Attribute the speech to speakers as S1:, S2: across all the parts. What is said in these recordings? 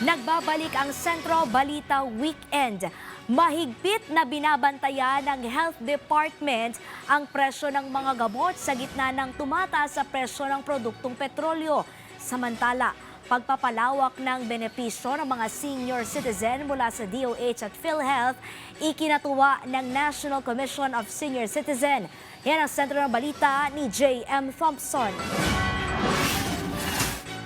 S1: Nagbabalik ang Sentro Balita Weekend. Mahigpit na binabantayan ng Health Department ang presyo ng mga gamot sa gitna ng tumataas sa presyo ng produktong petrolyo. Samantala, pagpapalawak ng benepisyo ng mga senior citizen mula sa DOH at PhilHealth, ikinatuwa ng National Commission of Senior Citizen. Yan ang Sentro ng Balita ni J.M. Thompson.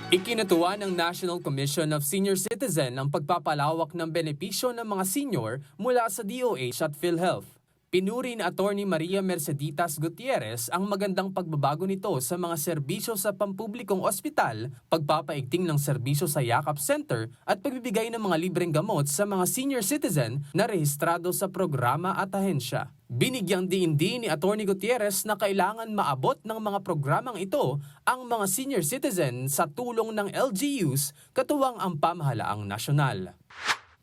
S2: Ikinatuwa ng National Commission of Senior Citizen ang pagpapalawak ng benepisyo ng mga senior mula sa DOH at PhilHealth. Pinuri ni Atty. Maria Merceditas Gutierrez ang magandang pagbabago nito sa mga serbisyo sa pampublikong ospital, pagpapaigting ng serbisyo sa Yakap Center at pagbibigay ng mga libreng gamot sa mga senior citizen na rehistrado sa programa at ahensya. Binigyang diin-din ni Atty. Gutierrez na kailangan maabot ng mga programang ito ang mga senior citizen sa tulong ng LGUs katuwang ang pamahalaang nasyonal.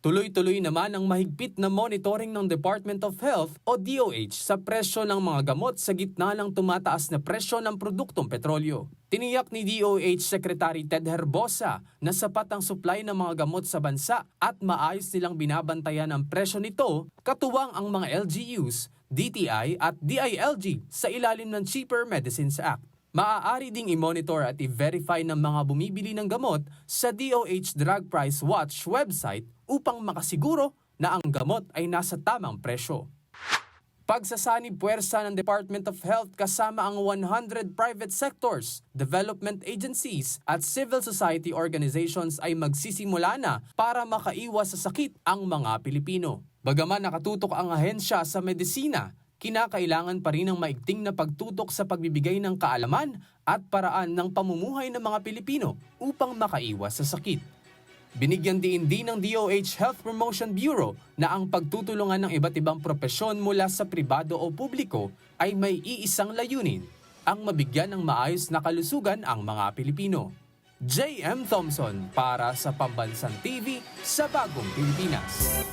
S2: Tuloy-tuloy naman ang mahigpit na monitoring ng Department of Health o DOH sa presyo ng mga gamot sa gitna ng tumataas na presyo ng produktong petrolyo. Tiniyak ni DOH Secretary Ted Herbosa na sapat ang supply ng mga gamot sa bansa at maayos nilang binabantayan ang presyo nito katuwang ang mga LGUs, DTI at DILG sa ilalim ng Cheaper Medicines Act. Maaari ding i-monitor at i-verify ng mga bumibili ng gamot sa DOH Drug Price Watch website upang makasiguro na ang gamot ay nasa tamang presyo. Pagsasanib puwersa ng Department of Health kasama ang 100 private sectors, development agencies at civil society organizations ay magsisimula na para makaiwas sa sakit ang mga Pilipino. Bagaman nakatutok ang ahensya sa medisina, kinakailangan pa rin ang maigting na pagtutok sa pagbibigay ng kaalaman at paraan ng pamumuhay ng mga Pilipino upang makaiwas sa sakit. Binigyan din ng DOH Health Promotion Bureau na ang pagtutulungan ng iba't ibang propesyon mula sa pribado o publiko ay may iisang layunin, ang mabigyan ng maayos na kalusugan ang mga Pilipino. J.M. Thompson para sa Pambansang TV sa Bagong Pilipinas.